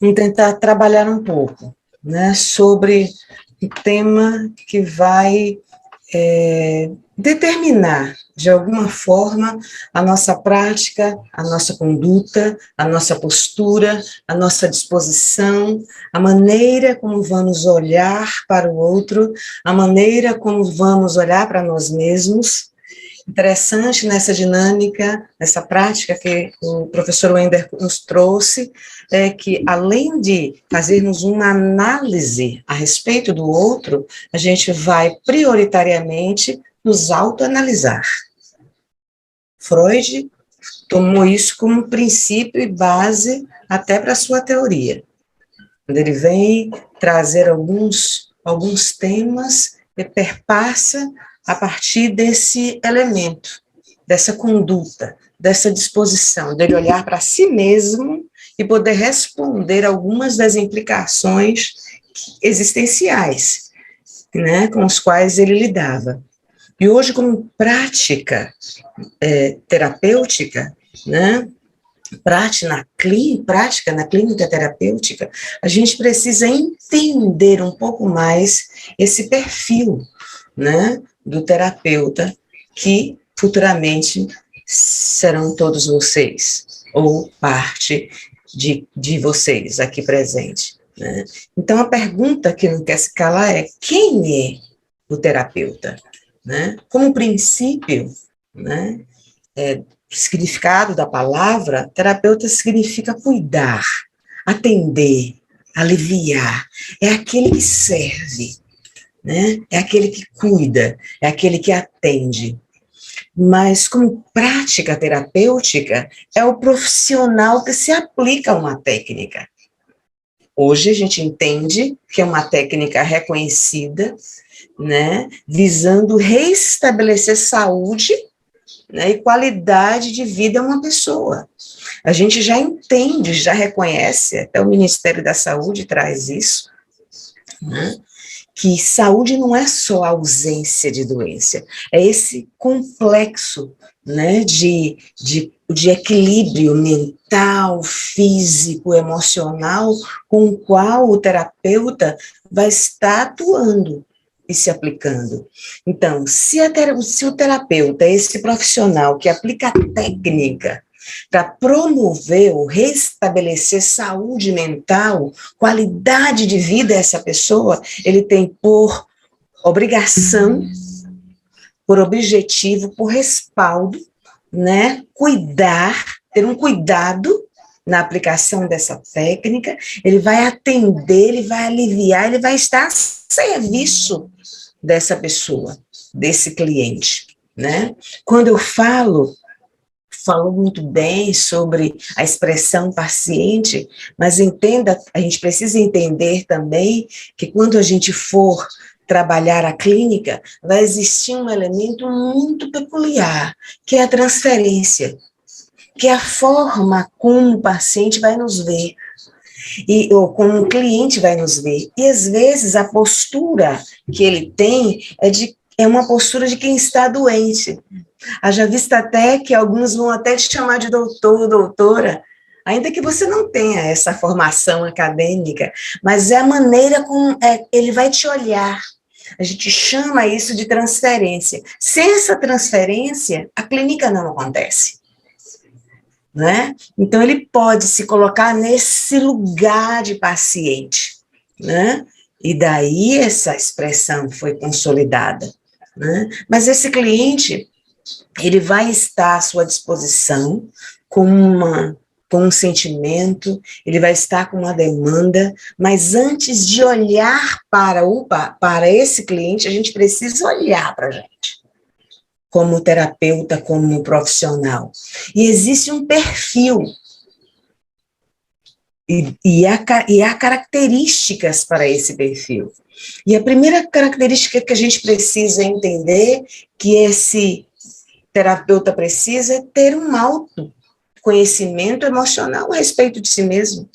Vamos tentar trabalhar um pouco, né, sobre um tema que vai determinar, de alguma forma, a nossa prática, a nossa conduta, a nossa postura, a nossa disposição, a maneira como vamos olhar para o outro, a maneira como vamos olhar para nós mesmos. Interessante nessa dinâmica, nessa prática que o professor Wender nos trouxe, é que, além de fazermos uma análise a respeito do outro, a gente vai prioritariamente nos autoanalisar. Freud tomou isso como princípio e base até para a sua teoria. Quando ele vem trazer alguns temas e perpassa a partir desse elemento, dessa conduta, dessa disposição, dele olhar para si mesmo e poder responder algumas das implicações existenciais, né, com os quais ele lidava. E hoje, como prática terapêutica, né, prática na clínica terapêutica, a gente precisa entender um pouco mais esse perfil, né, do terapeuta, que futuramente serão todos vocês, ou parte de vocês aqui presente, né? Então, a pergunta que não quer se calar é: quem é o terapeuta? Né? Como princípio, né, o significado da palavra, terapeuta significa cuidar, atender, aliviar, é aquele que serve, né? É aquele que cuida, é aquele que atende. Mas, como prática terapêutica, é o profissional que se aplica a uma técnica. Hoje a gente entende que é uma técnica reconhecida, né, visando restabelecer saúde, né, e qualidade de vida a uma pessoa. A gente já entende, já reconhece, até o Ministério da Saúde traz isso, né, que saúde não é só a ausência de doença, é esse complexo, né, de equilíbrio mental, físico, emocional, com o qual o terapeuta vai estar atuando e se aplicando. Então, se o terapeuta é esse profissional que aplica a técnica para promover ou restabelecer saúde mental, qualidade de vida a essa pessoa, ele tem por obrigação, por objetivo, por respaldo, né, ter um cuidado na aplicação dessa técnica, ele vai atender, ele vai aliviar, ele vai estar a serviço dessa pessoa, desse cliente, né? Quando eu falou muito bem sobre a expressão paciente, mas entenda, a gente precisa entender também que quando a gente for trabalhar a clínica, vai existir um elemento muito peculiar, que é a transferência, que é a forma como o paciente vai nos ver, ou como o cliente vai nos ver. E, às vezes, a postura que ele tem é uma postura de quem está doente. Haja vista até que alguns vão até te chamar de doutor, doutora, ainda que você não tenha essa formação acadêmica, mas é a maneira como ele vai te olhar. A gente chama isso de transferência. Sem essa transferência, a clínica não acontece. Né? Então, ele pode se colocar nesse lugar de paciente, né? E daí essa expressão foi consolidada, né? Mas esse cliente, ele vai estar à sua disposição com um sentimento, ele vai estar com uma demanda, mas antes de olhar para esse cliente, a gente precisa olhar para a gente, como terapeuta, como profissional. E existe um perfil, e há características para esse perfil. E a primeira característica que a gente precisa entender, que esse terapeuta precisa, é ter um autoconhecimento emocional a respeito de si mesmo,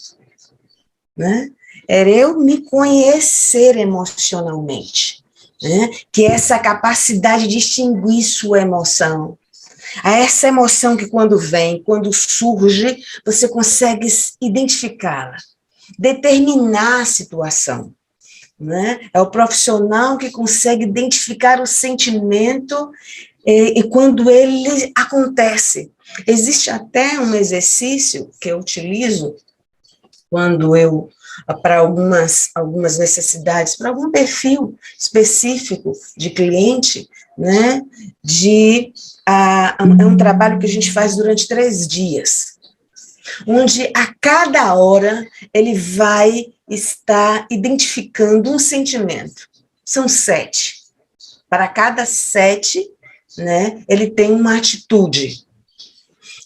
né? É eu me conhecer emocionalmente, né? Que é essa capacidade de distinguir sua emoção. Essa emoção que quando vem, quando surge, você consegue identificá-la. determinar a situação, né? É o profissional que consegue identificar o sentimento e quando ele acontece. Existe até um exercício que eu utilizo quando eu, para algumas necessidades, para algum perfil específico de cliente, né? É um trabalho que a gente faz durante 3 dias, onde a cada hora ele vai estar identificando um sentimento. São 7. Para cada 7, né, ele tem uma atitude.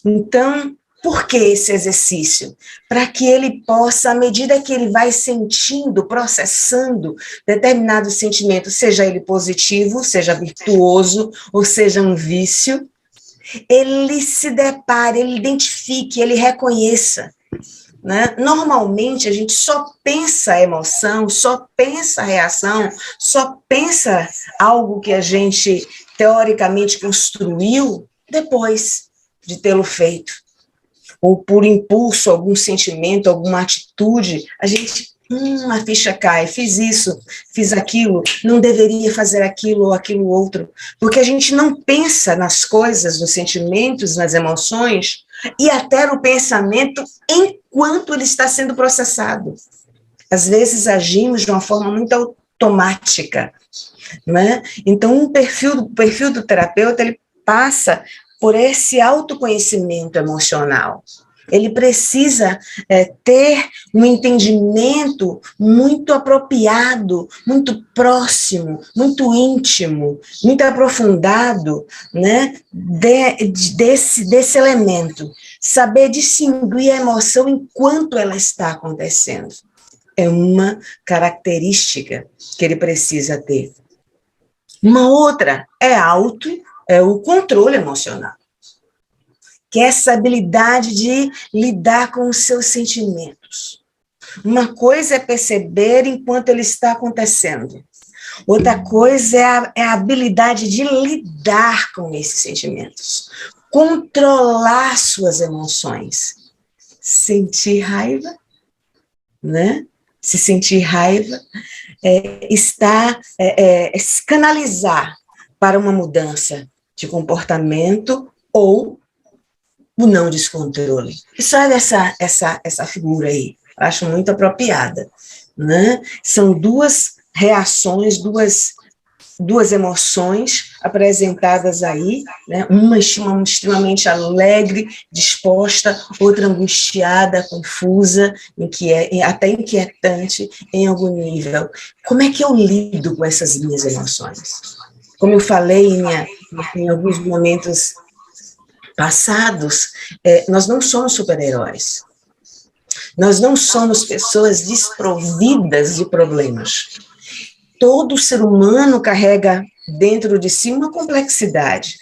Então, por que esse exercício? Para que ele possa, à medida que ele vai sentindo, processando determinado sentimento, seja ele positivo, seja virtuoso, ou seja um vício, ele se depare, ele identifique, ele reconheça. Né? Normalmente, a gente só pensa a emoção, só pensa a reação, só pensa algo que a gente, teoricamente, construiu depois de tê-lo feito. Ou por impulso, algum sentimento, alguma atitude, a gente, a ficha cai, fiz isso, fiz aquilo, não deveria fazer aquilo ou aquilo outro, porque a gente não pensa nas coisas, nos sentimentos, nas emoções, e até no pensamento enquanto ele está sendo processado. Às vezes agimos de uma forma muito automática, né? Então, o perfil do terapeuta, ele passa por esse autoconhecimento emocional. Ele precisa ter um entendimento muito apropriado, muito próximo, muito íntimo, muito aprofundado, né, desse elemento. Saber distinguir a emoção enquanto ela está acontecendo. É uma característica que ele precisa ter. Uma outra é o controle emocional, que é essa habilidade de lidar com os seus sentimentos. Uma coisa é perceber enquanto ele está acontecendo. Outra coisa é a habilidade de lidar com esses sentimentos. Controlar suas emoções. Sentir raiva, né? Se sentir raiva, canalizar para uma mudança de comportamento ou o não descontrole. E só essa figura aí, eu acho muito apropriada, né? São 2 reações, duas emoções apresentadas aí, né? Uma extremamente alegre, disposta, outra angustiada, confusa, até inquietante em algum nível. Como é que eu lido com essas minhas emoções? Como eu falei em alguns momentos passados, nós não somos super-heróis. Nós não somos pessoas desprovidas de problemas. Todo ser humano carrega dentro de si uma complexidade.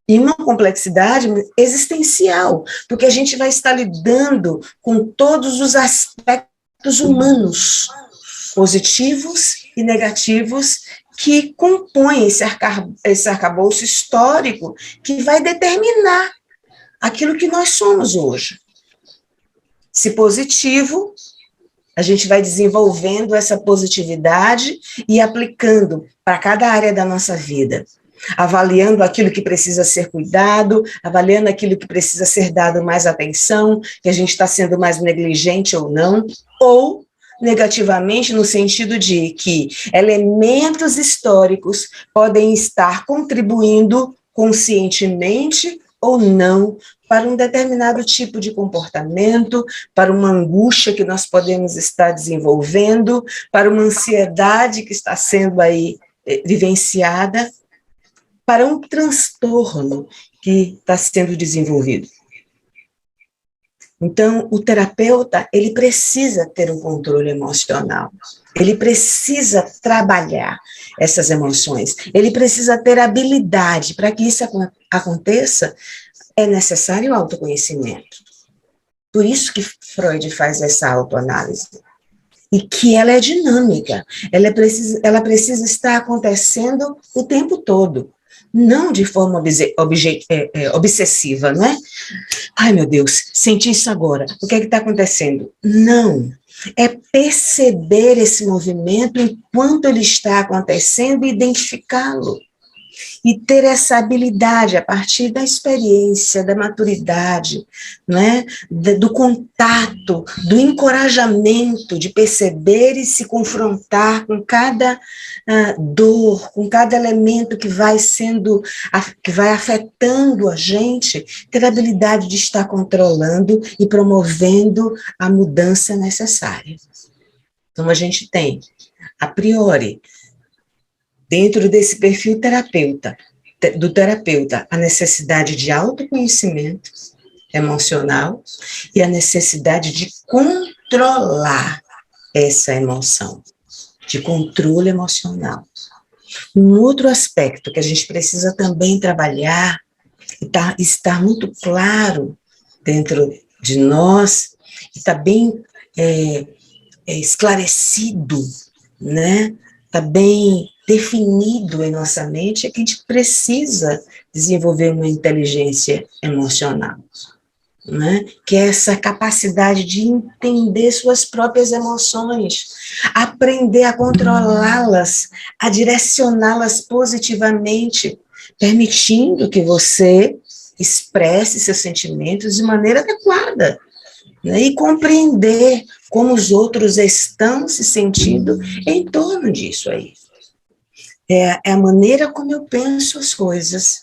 E uma complexidade existencial, porque a gente vai estar lidando com todos os aspectos humanos, positivos e negativos, que compõem esse arcabouço histórico que vai determinar aquilo que nós somos hoje. Se positivo, a gente vai desenvolvendo essa positividade e aplicando para cada área da nossa vida, avaliando aquilo que precisa ser cuidado, avaliando aquilo que precisa ser dado mais atenção, que a gente está sendo mais negligente ou não, ou negativamente no sentido de que elementos históricos podem estar contribuindo conscientemente ou não para um determinado tipo de comportamento, para uma angústia que nós podemos estar desenvolvendo, para uma ansiedade que está sendo aí vivenciada, para um transtorno que está sendo desenvolvido. Então, o terapeuta, ele precisa ter um controle emocional, ele precisa trabalhar essas emoções, ele precisa ter habilidade. Para que isso aconteça, é necessário autoconhecimento. Por isso que Freud faz essa autoanálise. E que ela é dinâmica, ela precisa estar acontecendo o tempo todo, não de forma obsessiva, né? Ai, meu Deus, senti isso agora. O que é que está acontecendo? Não. É perceber esse movimento enquanto ele está acontecendo e identificá-lo. E ter essa habilidade a partir da experiência, da maturidade, né? Do contato, do encorajamento de perceber e se confrontar com cada dor, com cada elemento que vai sendo, que vai afetando a gente, ter a habilidade de estar controlando e promovendo a mudança necessária. Então, a gente tem, a priori, dentro desse perfil do terapeuta, a necessidade de autoconhecimento emocional e a necessidade de controlar essa emoção, de controle emocional. Um outro aspecto que a gente precisa também trabalhar, e estar muito claro dentro de nós, e está bem esclarecido, né? Está bem definido em nossa mente, é que a gente precisa desenvolver uma inteligência emocional, né? Que é essa capacidade de entender suas próprias emoções, aprender a controlá-las, a direcioná-las positivamente, permitindo que você expresse seus sentimentos de maneira adequada, né? E compreender como os outros estão se sentindo em torno disso aí. É a maneira como eu penso as coisas,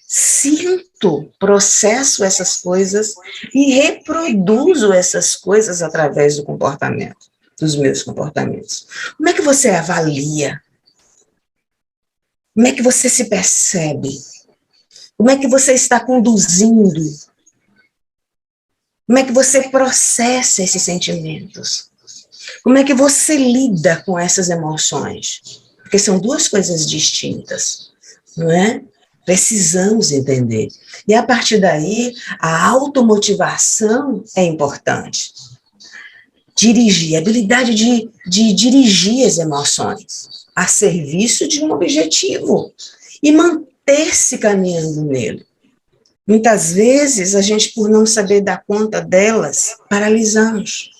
sinto, processo essas coisas e reproduzo essas coisas através do comportamento, dos meus comportamentos. Como é que você avalia? Como é que você se percebe? Como é que você está conduzindo? Como é que você processa esses sentimentos? Como é que você lida com essas emoções? Porque são duas coisas distintas, não é? Precisamos entender. E a partir daí, a automotivação é importante. Dirigir, a habilidade de dirigir as emoções a serviço de um objetivo e manter-se caminhando nele. Muitas vezes, a gente, por não saber dar conta delas, paralisamos.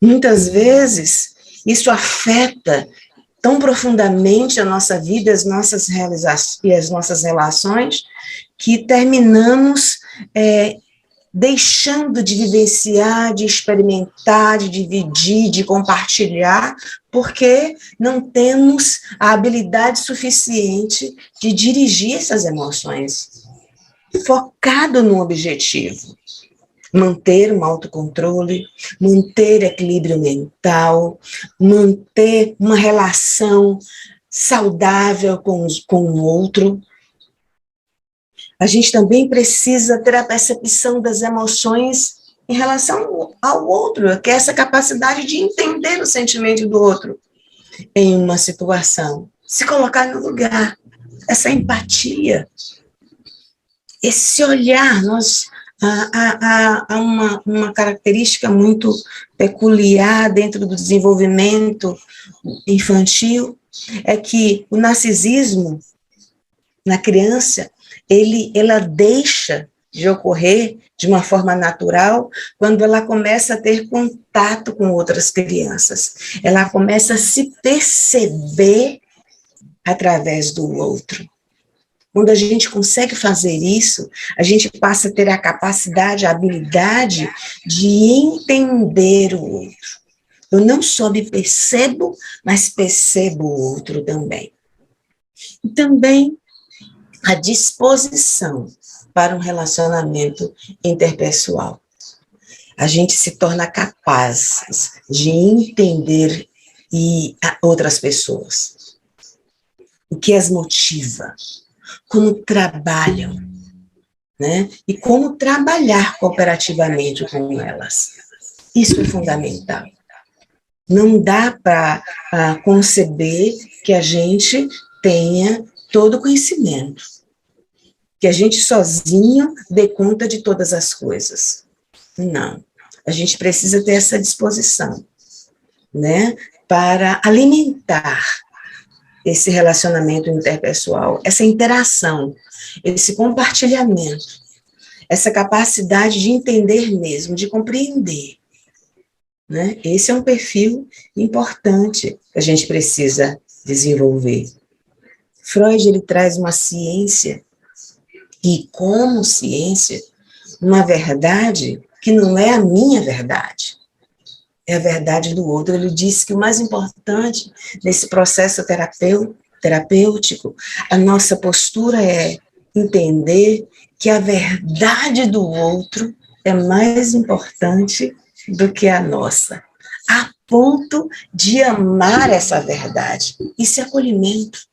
Muitas vezes, isso afeta tão profundamente a nossa vida, as nossas realizações e as nossas relações, que terminamos deixando de vivenciar, de experimentar, de dividir, de compartilhar, porque não temos a habilidade suficiente de dirigir essas emoções, focado no objetivo. Manter um autocontrole, manter equilíbrio mental, manter uma relação saudável com o outro. A gente também precisa ter a percepção das emoções em relação ao outro, que é essa capacidade de entender o sentimento do outro em uma situação, se colocar no lugar, essa empatia, esse olhar. Há uma característica muito peculiar dentro do desenvolvimento infantil, é que o narcisismo na criança, ela deixa de ocorrer de uma forma natural quando ela começa a ter contato com outras crianças. Ela começa a se perceber através do outro. Quando a gente consegue fazer isso, a gente passa a ter a capacidade, a habilidade de entender o outro. Eu não só me percebo, mas percebo o outro também. E também a disposição para um relacionamento interpessoal. A gente se torna capaz de entender outras pessoas. O que as motiva, como trabalham, né? E como trabalhar cooperativamente com elas. Isso é fundamental. Não dá para conceber que a gente tenha todo o conhecimento, que a gente sozinho dê conta de todas as coisas. Não. A gente precisa ter essa disposição, né? Para alimentar esse relacionamento interpessoal, essa interação, esse compartilhamento, essa capacidade de entender mesmo, de compreender, né? Esse é um perfil importante que a gente precisa desenvolver. Freud, ele traz uma ciência, e como ciência, uma verdade que não é a minha verdade, é a verdade do outro. Ele disse que o mais importante nesse processo terapêutico, a nossa postura é entender que a verdade do outro é mais importante do que a nossa, a ponto de amar essa verdade. Isso é acolhimento,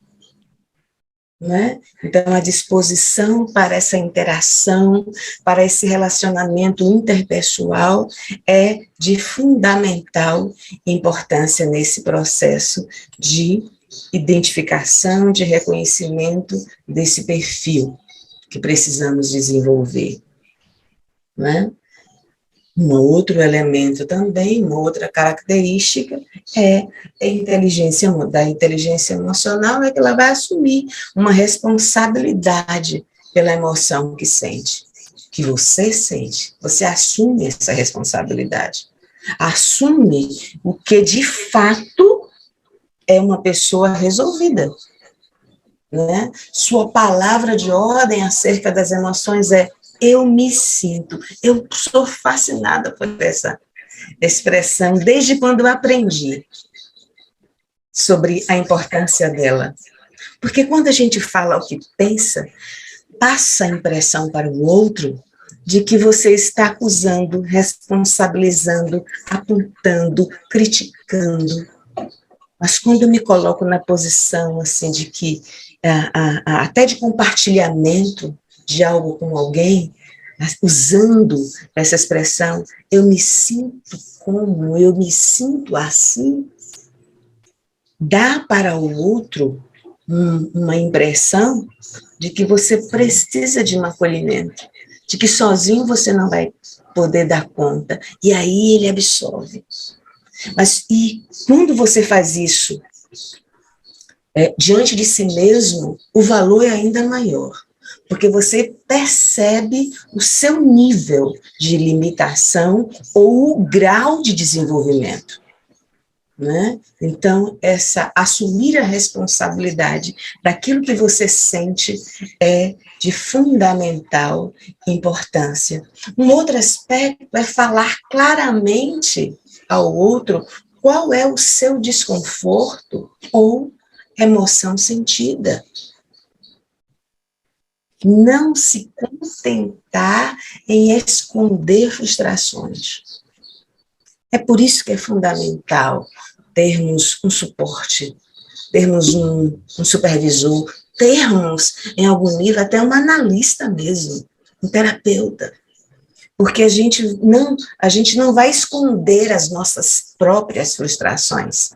né? Então, a disposição para essa interação, para esse relacionamento interpessoal é de fundamental importância nesse processo de identificação, de reconhecimento desse perfil que precisamos desenvolver, né? Um outro elemento também, uma outra característica é a inteligência emocional, é que ela vai assumir uma responsabilidade pela emoção que sente, que você sente. Você assume essa responsabilidade. Assume o que de fato é uma pessoa resolvida, né? Sua palavra de ordem acerca das emoções é: eu me sinto, eu sou fascinada por essa expressão, desde quando eu aprendi sobre a importância dela. Porque quando a gente fala o que pensa, passa a impressão para o outro de que você está acusando, responsabilizando, apontando, criticando. Mas quando eu me coloco na posição assim de que até de compartilhamento de algo com alguém, usando essa expressão, eu me sinto assim, dá para o outro uma impressão de que você precisa de um acolhimento, de que sozinho você não vai poder dar conta, e aí ele absorve. Mas e quando você faz isso diante de si mesmo, o valor é ainda maior, porque você percebe o seu nível de limitação ou o grau de desenvolvimento, né? Então, assumir a responsabilidade daquilo que você sente é de fundamental importância. Um outro aspecto é falar claramente ao outro qual é o seu desconforto ou emoção sentida. Não se contentar em esconder frustrações. É por isso que é fundamental termos um suporte, termos um supervisor, termos, em algum nível, até um analista mesmo, um terapeuta. Porque a gente não vai esconder as nossas próprias frustrações,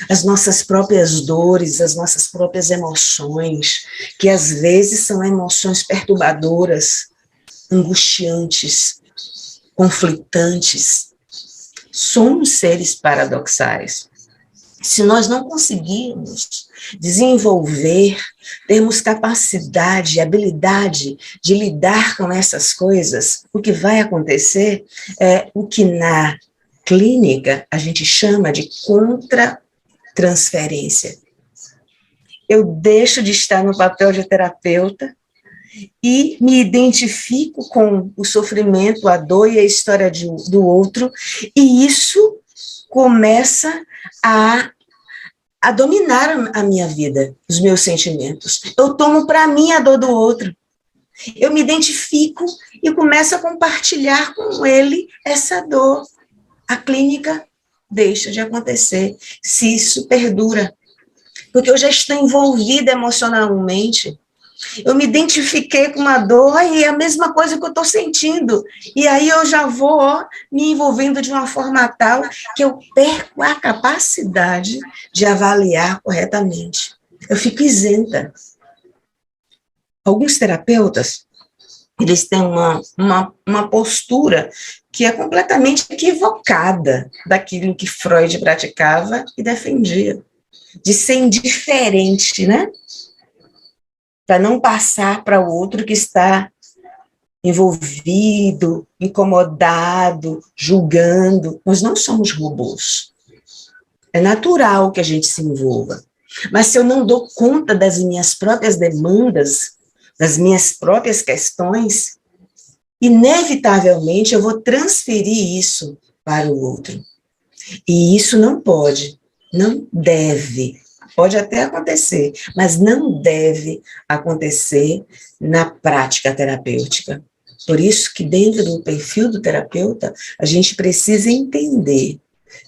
as nossas próprias dores, as nossas próprias emoções, que às vezes são emoções perturbadoras, angustiantes, conflitantes. Somos seres paradoxais. Se nós não conseguirmos desenvolver, termos capacidade, habilidade de lidar com essas coisas, o que vai acontecer é o que na clínica a gente chama de contra-transferência. Eu deixo de estar no papel de terapeuta e me identifico com o sofrimento, a dor e a história do outro, e isso começa a dominar a minha vida, os meus sentimentos. Eu tomo para mim a dor do outro. Eu me identifico e começo a compartilhar com ele essa dor. A clínica deixa de acontecer se isso perdura, porque eu já estou envolvida emocionalmente. Eu me identifiquei com uma dor e é a mesma coisa que eu estou sentindo. E aí eu já vou me envolvendo de uma forma tal que eu perco a capacidade de avaliar corretamente. Eu fico isenta. Alguns terapeutas, eles têm uma postura que é completamente equivocada daquilo que Freud praticava e defendia. de ser indiferente, né? Para não passar para o outro que está envolvido, incomodado, julgando. Nós não somos robôs. É natural que a gente se envolva. Mas se eu não dou conta das minhas próprias demandas, das minhas próprias questões, inevitavelmente eu vou transferir isso para o outro. E isso não pode, não deve. Pode até acontecer, mas não deve acontecer na prática terapêutica. Por isso que dentro do perfil do terapeuta, a gente precisa entender,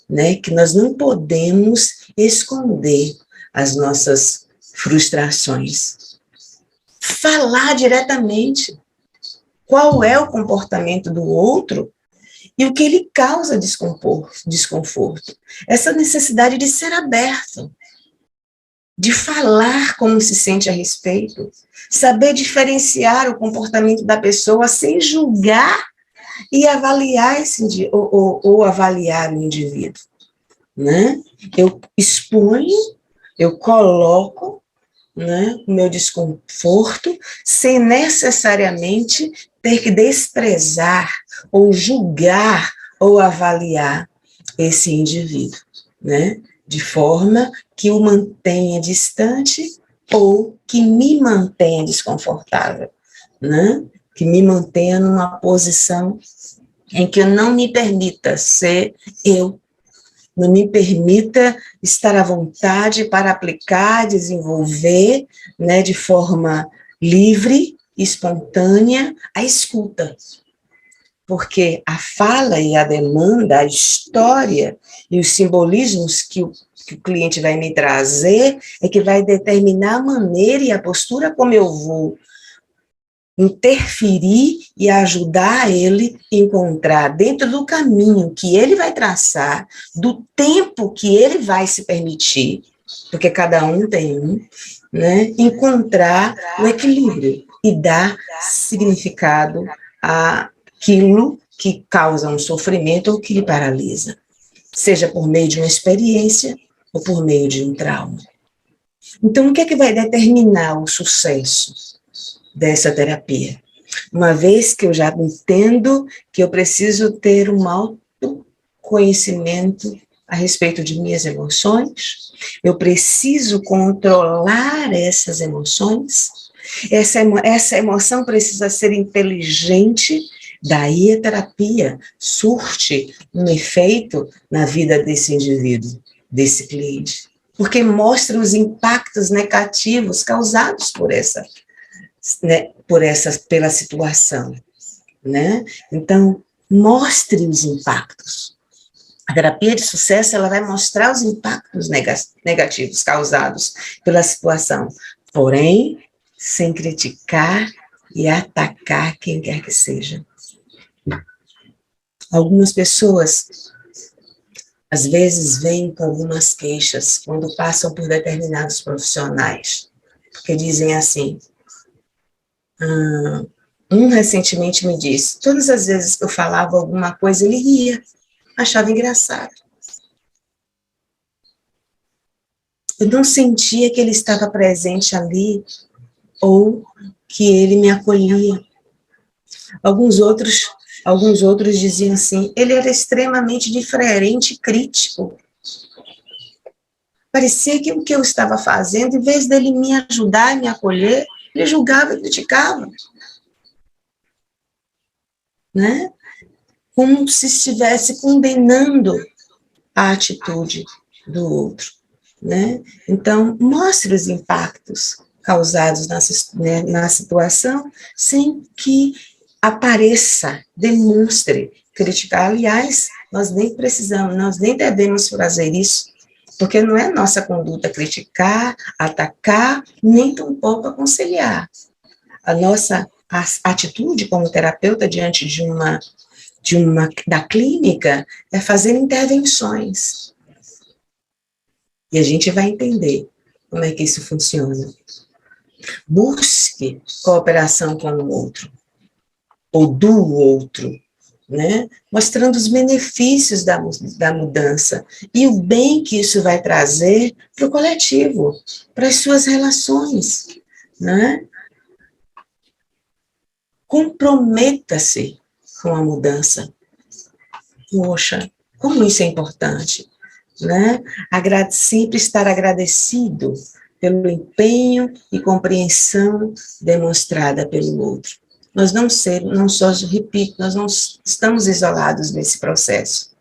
né, que nós não podemos esconder as nossas frustrações. Falar diretamente qual é o comportamento do outro e o que ele causa desconforto. Essa necessidade de ser aberto, de falar como se sente a respeito, saber diferenciar o comportamento da pessoa sem julgar e avaliar ou avaliar o indivíduo, né? Eu exponho, eu coloco, né, o meu desconforto sem necessariamente ter que desprezar ou julgar ou avaliar esse indivíduo, né? De forma que o mantenha distante ou que me mantenha desconfortável, né? Que me mantenha numa posição em que eu não me permita ser eu, não me permita estar à vontade para aplicar, desenvolver, né, de forma livre, espontânea, a escuta. Porque a fala e a demanda, a história e os simbolismos que o cliente vai me trazer é que vai determinar a maneira e a postura como eu vou interferir e ajudar ele a encontrar dentro do caminho que ele vai traçar, do tempo que ele vai se permitir, porque cada um tem um, né, encontrar o equilíbrio e dar significado àquilo que causa um sofrimento ou que lhe paralisa, seja por meio de uma experiência ou por meio de um trauma. Então, o que é que vai determinar o sucesso dessa terapia? Uma vez que eu já entendo que eu preciso ter um autoconhecimento a respeito de minhas emoções, eu preciso controlar essas emoções, essa emoção precisa ser inteligente, daí a terapia surte um efeito na vida desse indivíduo, desse cliente, porque mostra os impactos negativos causados por pela situação, né? Então, mostre os impactos. A terapia de sucesso, ela vai mostrar os impactos negativos causados pela situação, porém, sem criticar e atacar quem quer que seja. Algumas pessoas, às vezes, vêm com algumas queixas quando passam por determinados profissionais, porque dizem assim, um recentemente me disse, todas as vezes que eu falava alguma coisa, ele ria, achava engraçado. Eu não sentia que ele estava presente ali, ou que ele me acolhia. Alguns outros diziam assim, ele era extremamente diferente e crítico. Parecia que o que eu estava fazendo, em vez dele me ajudar e me acolher, ele julgava e criticava. Né? Como se estivesse condenando a atitude do outro, né? Então, mostre os impactos causados na situação sem que apareça, demonstre, criticar. Aliás, nós nem devemos fazer isso, porque não é nossa conduta criticar, atacar, nem tampouco aconselhar. A nossa atitude como terapeuta diante da clínica é fazer intervenções. E a gente vai entender como é que isso funciona. Busque cooperação com o outro, ou do outro, né? Mostrando os benefícios da mudança e o bem que isso vai trazer para o coletivo, para as suas relações, né? Comprometa-se com a mudança. Poxa, como isso é importante, né? Sempre estar agradecido pelo empenho e compreensão demonstrada pelo outro. Nós não só, repito, nós não estamos isolados nesse processo,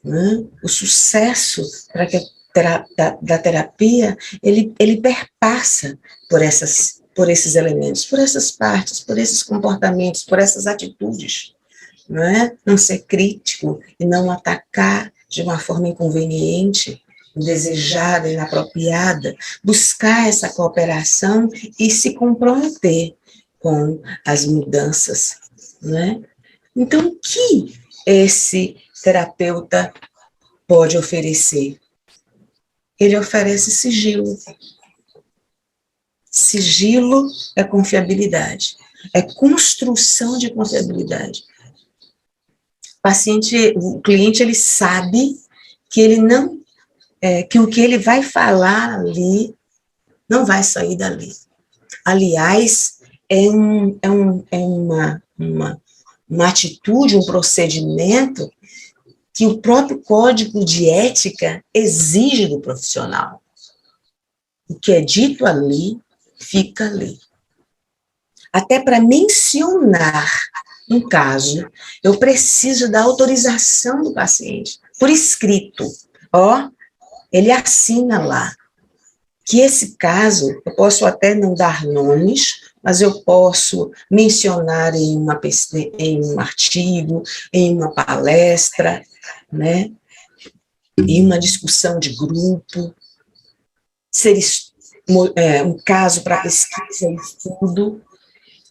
né? O sucesso da terapia, ele perpassa por esses elementos, por essas partes, por esses comportamentos, por essas atitudes, não é? Não ser crítico e não atacar de uma forma inconveniente, indesejada, inapropriada, buscar essa cooperação e se comprometer com as mudanças, né? Então, o que esse terapeuta pode oferecer? Ele oferece sigilo. Sigilo é confiabilidade, é construção de confiabilidade. O cliente, ele sabe que ele não, que o que ele vai falar ali não vai sair dali. Aliás, é uma atitude, um procedimento que o próprio código de ética exige do profissional. O que é dito ali, fica ali. Até para mencionar um caso, eu preciso da autorização do paciente, por escrito. Ele assina lá que esse caso, eu posso até não dar nomes, mas eu posso mencionar em um artigo, em uma palestra, né, em uma discussão de grupo, ser um caso para pesquisa e estudo,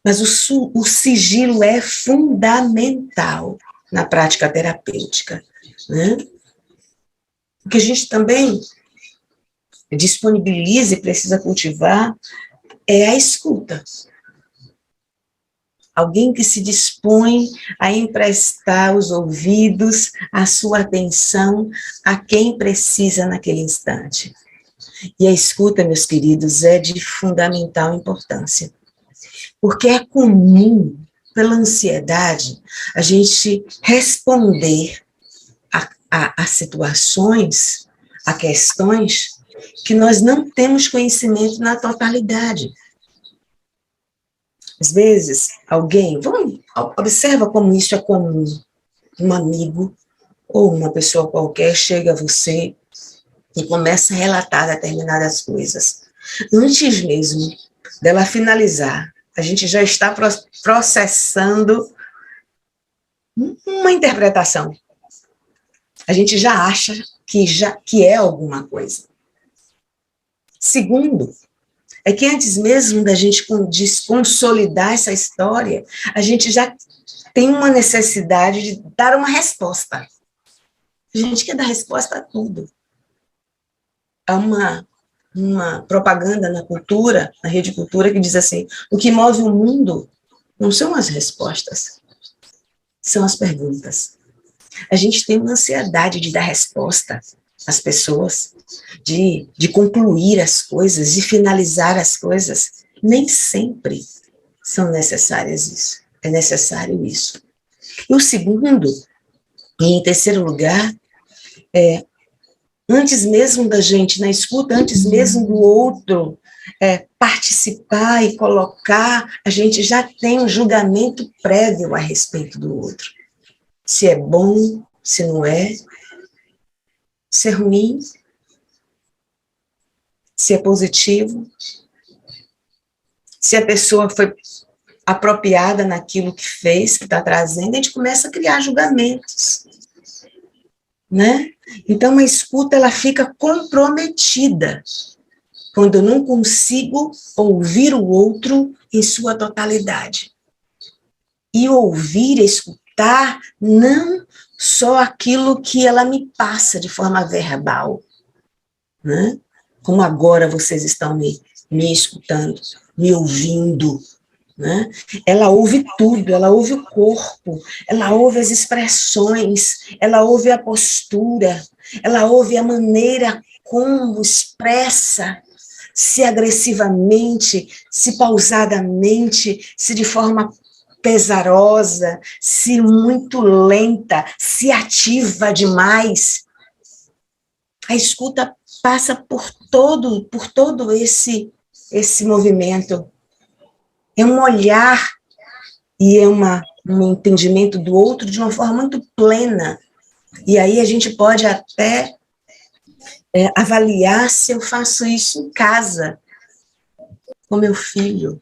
mas o sigilo é fundamental na prática terapêutica, né? O que a gente também disponibiliza e precisa cultivar é a escuta. Alguém que se dispõe a emprestar os ouvidos, a sua atenção a quem precisa naquele instante. E a escuta, meus queridos, é de fundamental importância. Porque é comum, pela ansiedade, a gente responder a situações, a questões que nós não temos conhecimento na totalidade. Às vezes, observa como isso é comum. Um amigo ou uma pessoa qualquer chega a você e começa a relatar determinadas coisas. Antes mesmo dela finalizar, a gente já está processando uma interpretação. A gente já acha que é alguma coisa. Segundo, é que antes mesmo da gente consolidar essa história, a gente já tem uma necessidade de dar uma resposta. A gente quer dar resposta a tudo. Há uma propaganda na cultura, na rede cultura, que diz assim: o que move o mundo não são as respostas, são as perguntas. A gente tem uma ansiedade de dar resposta às pessoas, de concluir as coisas, de finalizar as coisas. Nem sempre são necessárias isso. É necessário isso. E o segundo, e em terceiro lugar, antes mesmo da gente, na escuta, antes mesmo do outro participar e colocar, a gente já tem um julgamento prévio a respeito do outro. Se é bom, se não é, se é ruim, se é positivo, se a pessoa foi apropriada naquilo que fez, que está trazendo, a gente começa a criar julgamentos, né? Então, a escuta, ela fica comprometida quando eu não consigo ouvir o outro em sua totalidade. E ouvir, escutar, não só aquilo que ela me passa de forma verbal, né? Como agora vocês estão me escutando, me ouvindo, né? Ela ouve tudo, ela ouve o corpo, ela ouve as expressões, ela ouve a postura, ela ouve a maneira como expressa, se agressivamente, se pausadamente, se de forma pesarosa, se muito lenta, se ativa demais. A escuta passa por todo esse movimento. É um olhar e é um entendimento do outro de uma forma muito plena. E aí a gente pode até avaliar se eu faço isso em casa, com meu filho,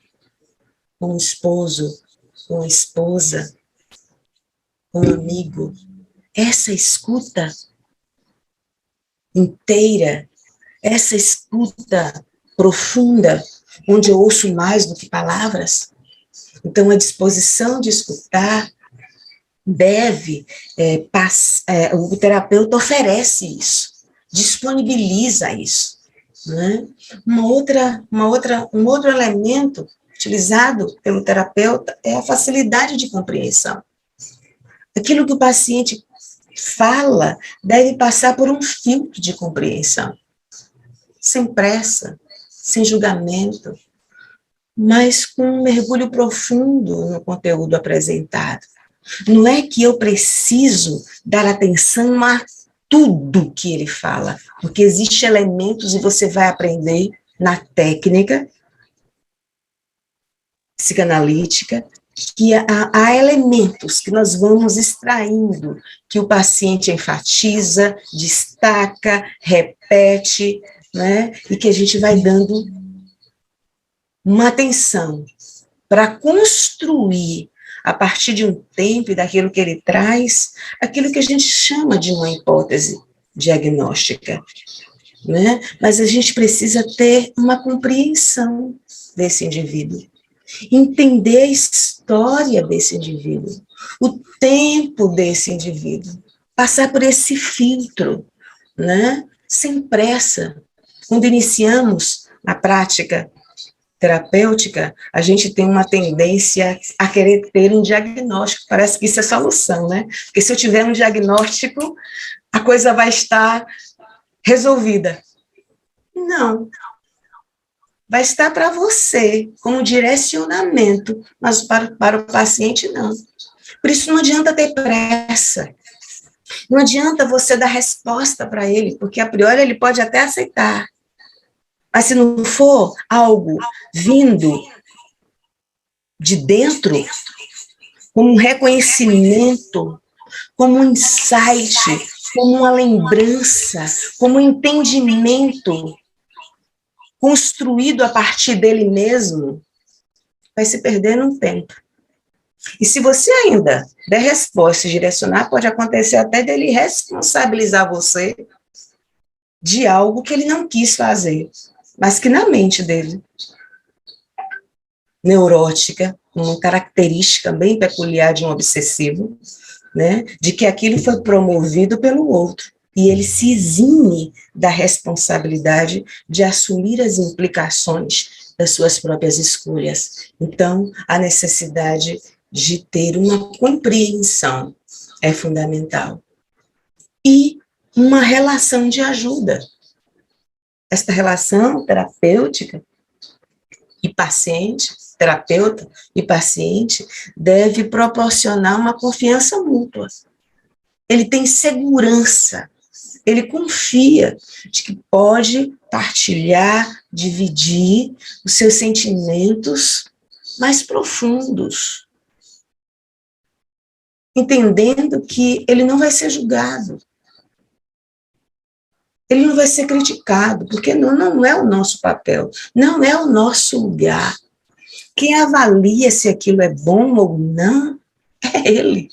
com o esposo, com a esposa, com um amigo. Essa escuta inteira, essa escuta profunda, onde eu ouço mais do que palavras. Então, a disposição de escutar deve, o terapeuta oferece isso, disponibiliza isso. Né? Um outro elemento utilizado pelo terapeuta é a facilidade de compreensão. Aquilo que o paciente fala deve passar por um filtro de compreensão, sem pressa, sem julgamento, mas com um mergulho profundo no conteúdo apresentado. Não é que eu preciso dar atenção a tudo que ele fala, porque existem elementos e você vai aprender na técnica psicanalítica que há elementos que nós vamos extraindo, que o paciente enfatiza, destaca, repete, né? E que a gente vai dando uma atenção para construir, a partir de um tempo e daquilo que ele traz, aquilo que a gente chama de uma hipótese diagnóstica, né? Mas a gente precisa ter uma compreensão desse indivíduo, entender a história desse indivíduo, o tempo desse indivíduo, passar por esse filtro, né? Sem pressa. Quando iniciamos a prática terapêutica, a gente tem uma tendência a querer ter um diagnóstico, parece que isso é solução, né? Porque se eu tiver um diagnóstico, a coisa vai estar resolvida. Não. Vai estar para você, como direcionamento, mas para o paciente, não. Por isso, não adianta ter pressa. Não adianta você dar resposta para ele, porque a priori ele pode até aceitar. Mas se não for algo vindo de dentro, como um reconhecimento, como um insight, como uma lembrança, como um entendimento construído a partir dele mesmo, vai se perder num tempo. E se você ainda der resposta e direcionar, pode acontecer até dele responsabilizar você de algo que ele não quis fazer, mas que na mente dele, neurótica, uma característica bem peculiar de um obsessivo, né, de que aquilo foi promovido pelo outro, e ele se exime da responsabilidade de assumir as implicações das suas próprias escolhas. Então, a necessidade de ter uma compreensão é fundamental. E uma relação de ajuda. Esta relação terapêutica e paciente, terapeuta e paciente, deve proporcionar uma confiança mútua. Ele tem segurança, ele confia de que pode partilhar, dividir os seus sentimentos mais profundos, entendendo que ele não vai ser julgado, ele não vai ser criticado, porque não é o nosso papel, não é o nosso lugar. Quem avalia se aquilo é bom ou não é ele.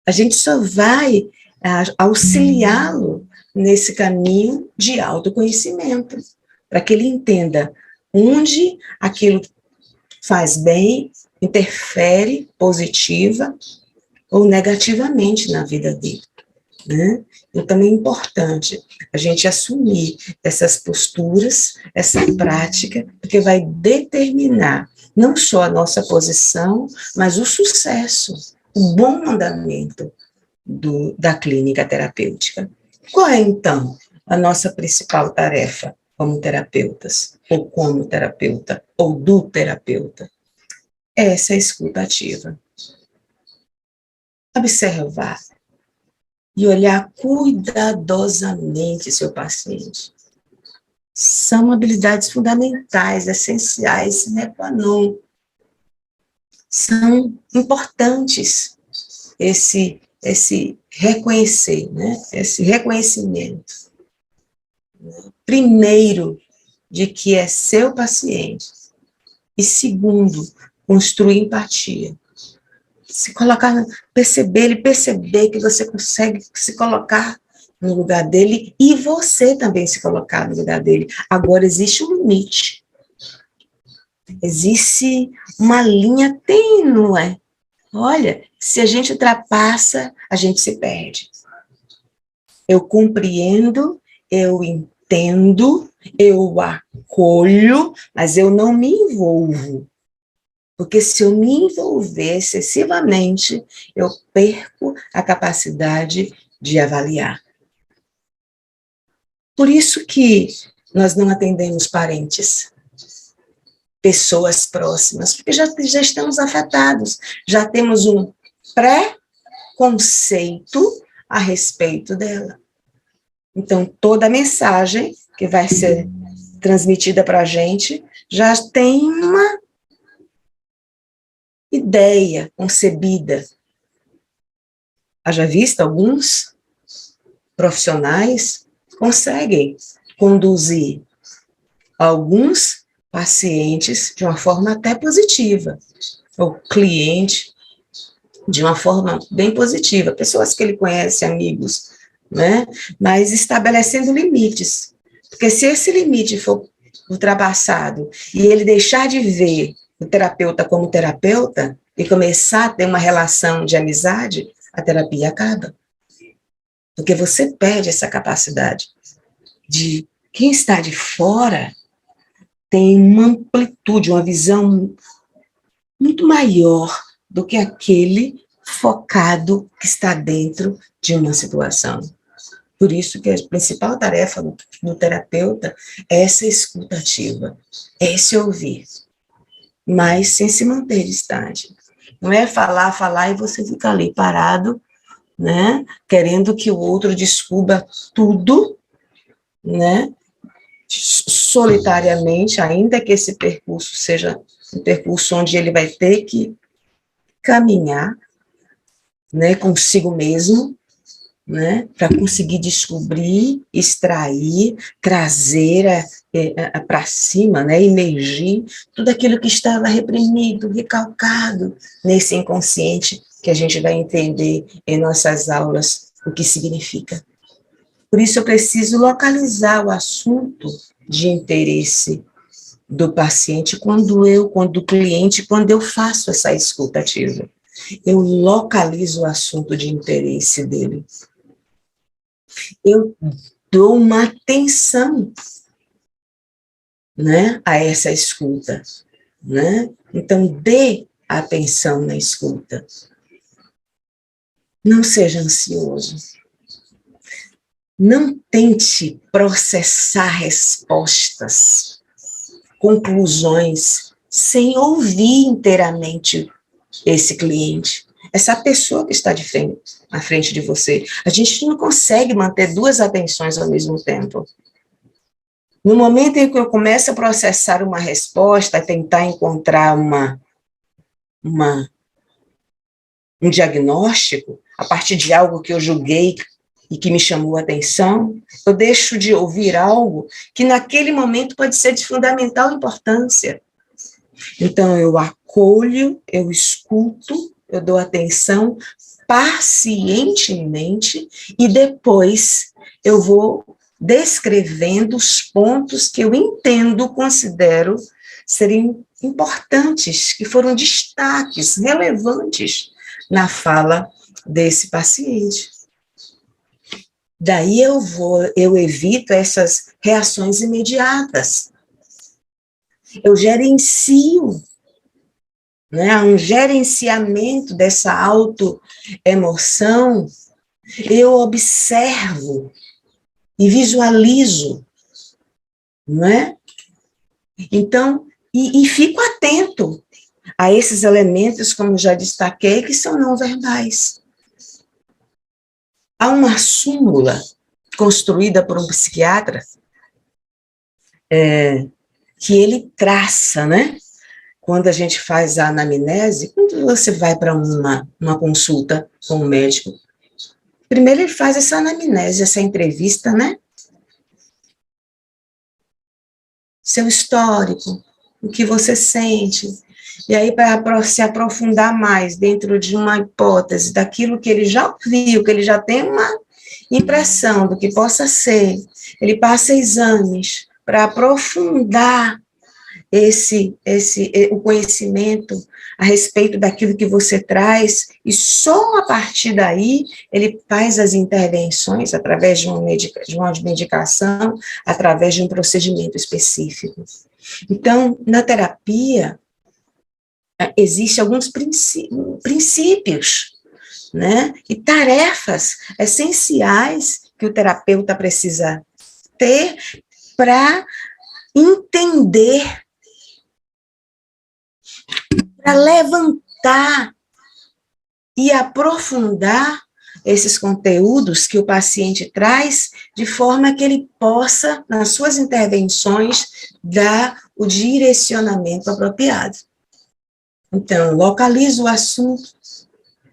A gente só vai auxiliá-lo nesse caminho de autoconhecimento, para que ele entenda onde aquilo faz bem, interfere positiva ou negativamente na vida dele. né? Então, é importante a gente assumir essas posturas, essa prática, porque vai determinar não só a nossa posição, mas o sucesso, o bom andamento da clínica terapêutica. Qual é, então, a nossa principal tarefa como terapeutas, ou como terapeuta, ou do terapeuta? Essa é a escuta ativa. Observar e olhar cuidadosamente seu paciente. São habilidades fundamentais, essenciais, sine qua non. São importantes esse reconhecer, né? Esse reconhecimento. Primeiro, de que é seu paciente. E segundo, construir empatia. Se colocar, ele perceber que você consegue se colocar no lugar dele e você também se colocar no lugar dele. Agora, existe um limite. Existe uma linha tênue. Olha, se a gente ultrapassa, a gente se perde. Eu compreendo, eu entendo, eu acolho, mas eu não me envolvo. Porque se eu me envolver excessivamente, eu perco a capacidade de avaliar. Por isso que nós não atendemos parentes, pessoas próximas, porque já estamos afetados, já temos um pré-conceito a respeito dela. Então, toda a mensagem que vai ser transmitida para a gente já tem uma ideia concebida. Haja vista, alguns profissionais conseguem conduzir alguns pacientes de uma forma até positiva, ou cliente de uma forma bem positiva, pessoas que ele conhece, amigos, né? Mas estabelecendo limites, porque se esse limite for ultrapassado e ele deixar de ver o terapeuta como terapeuta e começar a ter uma relação de amizade, a terapia acaba. Porque você perde essa capacidade de quem está de fora tem uma amplitude, uma visão muito maior do que aquele focado que está dentro de uma situação. Por isso que a principal tarefa do terapeuta é essa escuta ativa, é esse ouvir, mas sem se manter distante. Não é falar e você fica ali parado, né, querendo que o outro descubra tudo, né, solitariamente, ainda que esse percurso seja um percurso onde ele vai ter que caminhar, né, consigo mesmo, né, para conseguir descobrir, extrair, trazer para cima, né, emergir tudo aquilo que estava reprimido, recalcado nesse inconsciente que a gente vai entender em nossas aulas o que significa. Por isso eu preciso localizar o assunto de interesse do paciente do cliente, quando eu faço essa escuta ativa. Eu localizo o assunto de interesse dele. Eu dou uma atenção, né, a essa escuta, né? Então, dê atenção na escuta. Não seja ansioso. Não tente processar respostas, conclusões, sem ouvir inteiramente esse cliente, essa pessoa que está à frente de você. A gente não consegue manter duas atenções ao mesmo tempo. No momento em que eu começo a processar uma resposta, a tentar encontrar um diagnóstico, a partir de algo que eu julguei e que me chamou a atenção, eu deixo de ouvir algo que naquele momento pode ser de fundamental importância. Então, eu acolho, eu escuto, eu dou atenção pacientemente e depois eu vou descrevendo os pontos que eu entendo, considero serem importantes, que foram destaques relevantes na fala desse paciente. Daí eu evito essas reações imediatas. Eu gerencio, né, um gerenciamento dessa autoemoção, eu observo e visualizo, não é? Então, e fico atento a esses elementos, como já destaquei, que são não verbais. Há uma súmula construída por um psiquiatra que ele traça, né? Quando a gente faz a anamnese, quando você vai para uma consulta com o médico, primeiro ele faz essa anamnese, essa entrevista, né? Seu histórico, o que você sente. E aí, para se aprofundar mais dentro de uma hipótese, daquilo que ele já viu, que ele já tem uma impressão do que possa ser, ele passa exames para aprofundar o conhecimento a respeito daquilo que você traz, e só a partir daí ele faz as intervenções através de uma medicação, através de um procedimento específico. Então, na terapia, existem alguns princípios, né, e tarefas essenciais que o terapeuta precisa ter para entender, para levantar e aprofundar esses conteúdos que o paciente traz, de forma que ele possa, nas suas intervenções, dar o direcionamento apropriado. Então, localiza o assunto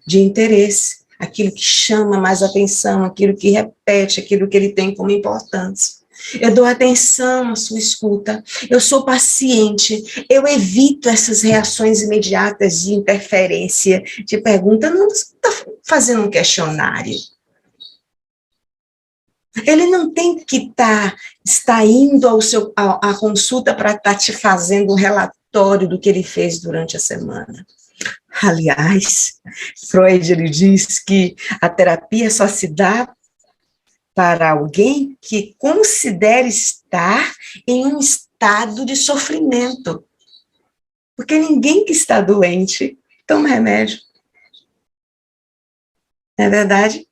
de interesse, aquilo que chama mais atenção, aquilo que repete, aquilo que ele tem como importância. Eu dou atenção à sua escuta, eu sou paciente, eu evito essas reações imediatas de interferência, de pergunta, não está fazendo um questionário. Ele não tem que estar indo à consulta para estar te fazendo um relatório do que ele fez durante a semana. Aliás, Freud ele diz que a terapia só se dá para alguém que considere estar em um estado de sofrimento. Porque ninguém que está doente toma remédio. Não é verdade?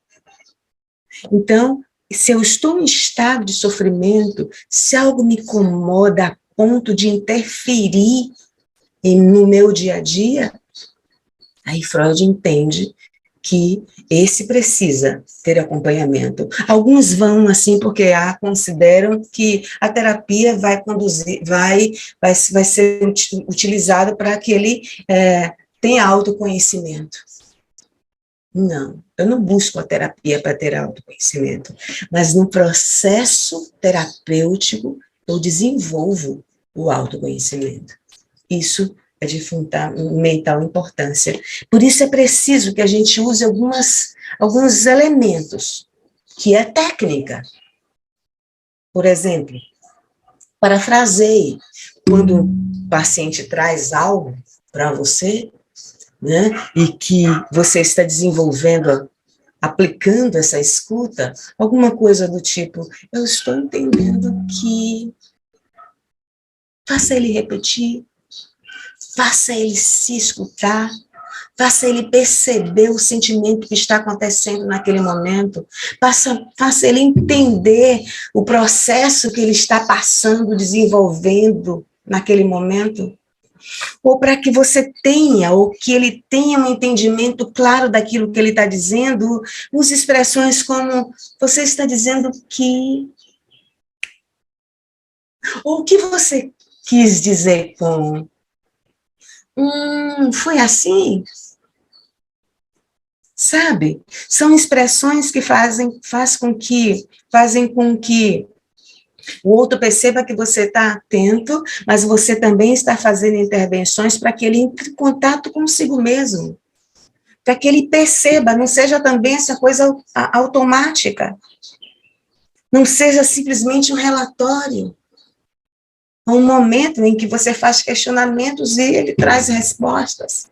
Então, se eu estou em estado de sofrimento, se algo me incomoda a ponto de interferir no meu dia a dia, aí Freud entende que esse precisa ter acompanhamento. Alguns vão assim porque consideram que a terapia vai conduzir, vai ser utilizada para que ele tenha autoconhecimento. Não, eu não busco a terapia para ter autoconhecimento, mas no processo terapêutico eu desenvolvo o autoconhecimento. Isso é de fundamental importância. Por isso é preciso que a gente use alguns elementos, que é técnica. Por exemplo, parafraseie. Quando o paciente traz algo para você, né, e que você está desenvolvendo, aplicando essa escuta, alguma coisa do tipo, eu estou entendendo que... Faça ele repetir, faça ele se escutar, faça ele perceber o sentimento que está acontecendo naquele momento, faça ele entender o processo que ele está passando, desenvolvendo naquele momento, ou para que você tenha, ou que ele tenha um entendimento claro daquilo que ele está dizendo, use expressões como, você está dizendo que... Ou o que você quis dizer com... foi assim? Sabe? São expressões que fazem com que o outro perceba que você está atento, mas você também está fazendo intervenções para que ele entre em contato consigo mesmo, para que ele perceba, não seja também essa coisa automática, não seja simplesmente um relatório, um momento em que você faz questionamentos e ele traz respostas.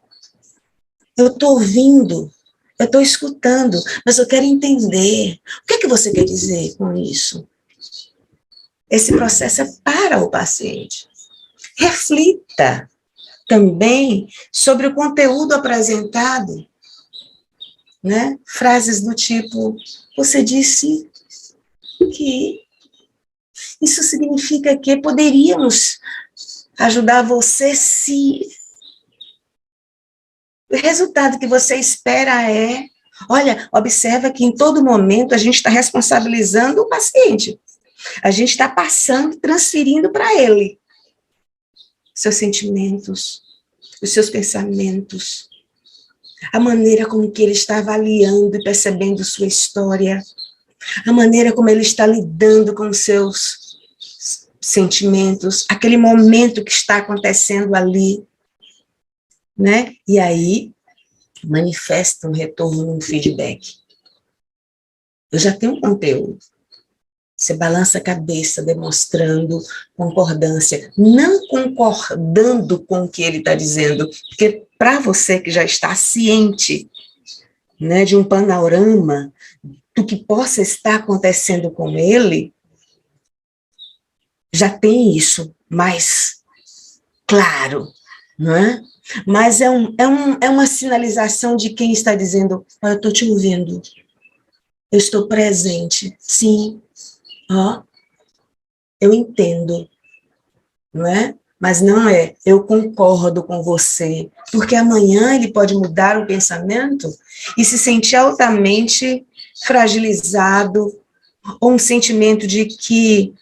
Eu estou ouvindo, eu estou escutando, mas eu quero entender. O que é que você quer dizer com isso? Esse processo é para o paciente. Reflita também sobre o conteúdo apresentado, né? Frases do tipo, você disse que isso significa que poderíamos ajudar você se o resultado que você espera é... Olha, observa que em todo momento a gente está responsabilizando o paciente. A gente está passando, transferindo para ele seus sentimentos, os seus pensamentos, a maneira como que ele está avaliando e percebendo sua história, a maneira como ele está lidando com os seus sentimentos, aquele momento que está acontecendo ali, né? E aí, manifesta um retorno, um feedback. Eu já tenho um conteúdo. Você balança a cabeça, demonstrando concordância, não concordando com o que ele está dizendo, porque para você que já está ciente, né, de um panorama do que possa estar acontecendo com ele, já tem isso mais claro, não é? Mas é uma sinalização de quem está dizendo, eu estou te ouvindo, eu estou presente, sim, ó, eu entendo, não é? Mas não é, eu concordo com você, porque amanhã ele pode mudar o pensamento e se sentir altamente fragilizado, ou um sentimento de que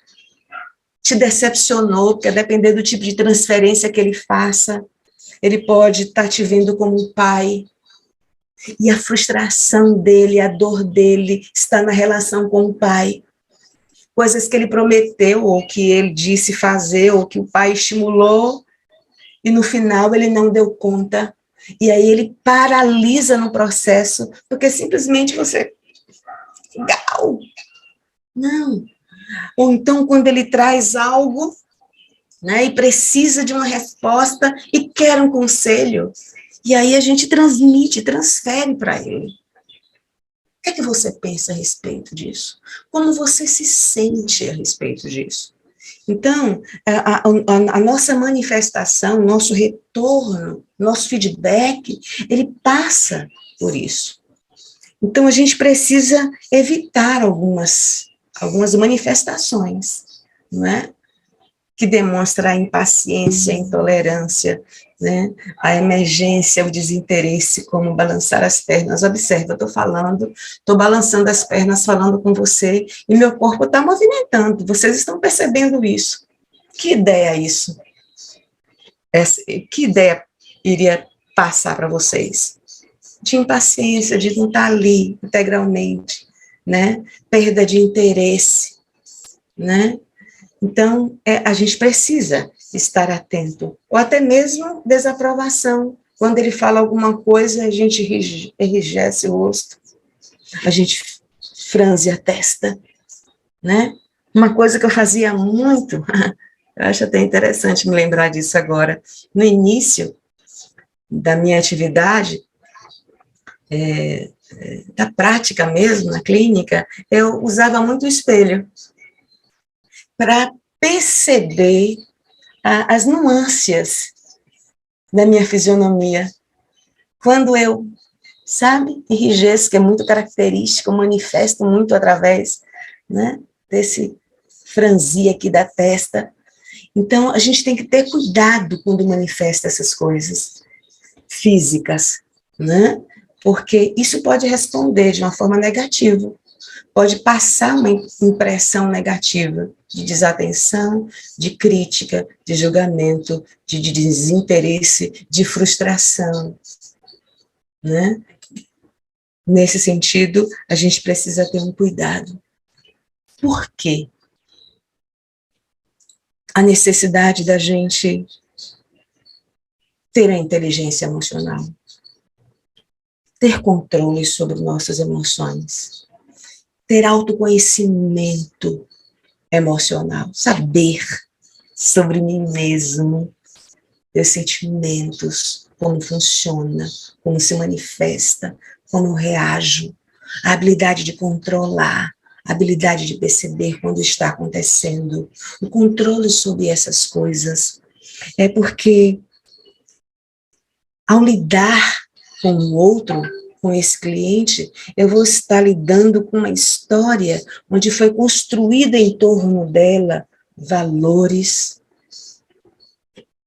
te decepcionou, porque a depender do tipo de transferência que ele faça, ele pode estar te vendo como um pai, e a frustração dele, a dor dele está na relação com o pai. Coisas que ele prometeu, ou que ele disse fazer, ou que o pai estimulou, e no final ele não deu conta, e aí ele paralisa no processo, porque simplesmente você... Legal! Não. Ou então, quando ele traz algo, né, e precisa de uma resposta, e quer um conselho, e aí a gente transmite, transfere para ele. O que é que você pensa a respeito disso? Como você se sente a respeito disso? Então, a nossa manifestação, nosso retorno, nosso feedback, ele passa por isso. Então, a gente precisa evitar algumas manifestações, não é? Que demonstra a impaciência, a intolerância, né? A emergência, o desinteresse, como balançar as pernas. Observa, eu estou balançando as pernas, falando com você, e meu corpo está movimentando, vocês estão percebendo isso. Que ideia é isso? Que ideia iria passar para vocês? De impaciência, de não estar ali integralmente, né? Perda de interesse, né? Então, a gente precisa estar atento, ou até mesmo desaprovação. Quando ele fala alguma coisa, a gente enrijece o rosto, a gente franze a testa, né? Uma coisa que eu fazia muito, eu acho até interessante me lembrar disso agora, no início da minha atividade, da prática mesmo, na clínica, eu usava muito o espelho, para perceber as nuances da minha fisionomia. Quando eu, sabe, enrijeço, que é muito característico, manifesto muito através, né, desse franzir aqui da testa. Então, a gente tem que ter cuidado quando manifesta essas coisas físicas, né, porque isso pode responder de uma forma negativa, pode passar uma impressão negativa de desatenção, de crítica, de julgamento, de desinteresse, de frustração, né? Nesse sentido, a gente precisa ter um cuidado. Por quê? A necessidade da gente ter a inteligência emocional, ter controle sobre nossas emoções, ter autoconhecimento emocional, saber sobre mim mesmo, meus sentimentos, como funciona, como se manifesta, como reajo, a habilidade de controlar, a habilidade de perceber quando está acontecendo, o controle sobre essas coisas. É porque, ao lidar com o outro, com esse cliente, eu vou estar lidando com uma história onde foi construída em torno dela valores,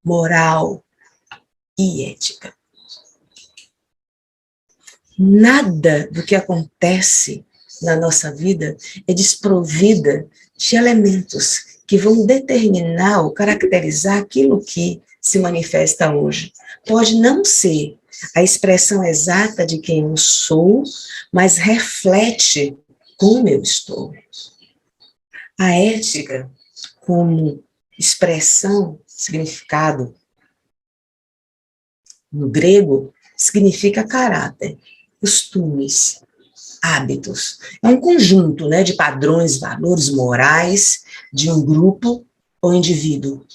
moral e ética. Nada do que acontece na nossa vida é desprovida de elementos que vão determinar ou caracterizar aquilo que se manifesta hoje. Pode não ser a expressão exata de quem eu sou, mas reflete como eu estou. A ética, como expressão, significado, no grego, significa caráter, costumes, hábitos. É um conjunto, né, de padrões, valores morais de um grupo ou indivíduo.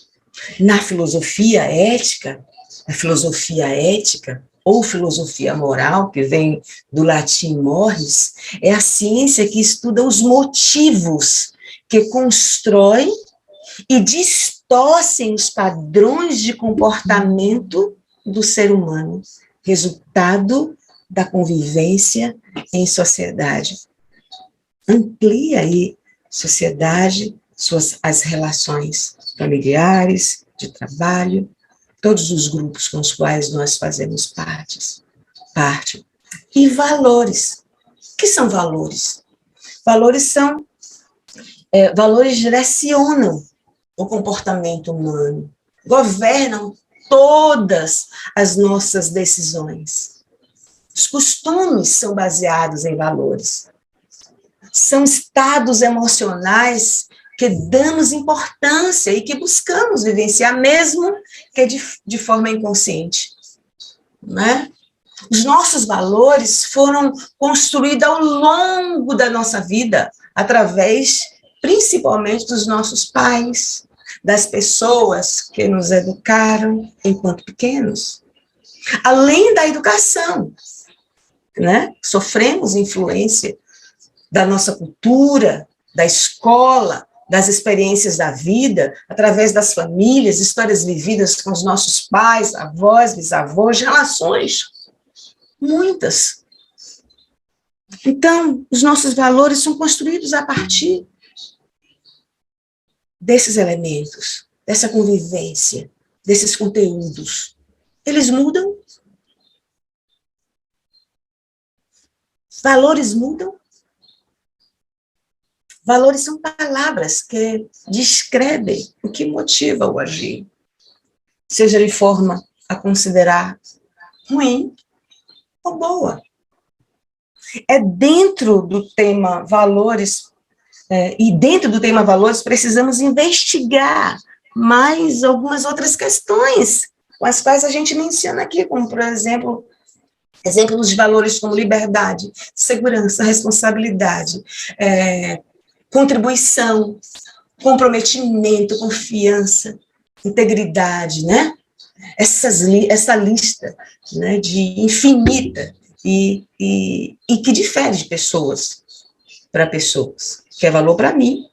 Na filosofia ética, a filosofia ética ou filosofia moral, que vem do latim mores, é a ciência que estuda os motivos que constroem e distorcem os padrões de comportamento do ser humano, resultado da convivência em sociedade. Amplia aí sociedade, as relações familiares, de trabalho, todos os grupos com os quais nós fazemos parte. E valores. O que são valores? Valores direcionam o comportamento humano, governam todas as nossas decisões. Os costumes são baseados em valores. São estados emocionais que damos importância e que buscamos vivenciar, mesmo que de forma inconsciente. Né? Os nossos valores foram construídos ao longo da nossa vida, através, principalmente, dos nossos pais, das pessoas que nos educaram enquanto pequenos. Além da educação, né? Sofremos influência da nossa cultura, da escola, das experiências da vida, através das famílias, histórias vividas com os nossos pais, avós, bisavós, relações, muitas. Então, os nossos valores são construídos a partir desses elementos, dessa convivência, desses conteúdos. Eles mudam, valores mudam. Valores são palavras que descrevem o que motiva o agir, seja de forma a considerar ruim ou boa. É dentro do tema valores, e dentro do tema valores precisamos investigar mais algumas outras questões, com as quais a gente menciona aqui, como, por exemplo, exemplos de valores como liberdade, segurança, responsabilidade, contribuição, comprometimento, confiança, integridade, né? Essa lista, né, de infinita e que difere de pessoas para pessoas. Que é valor para mim,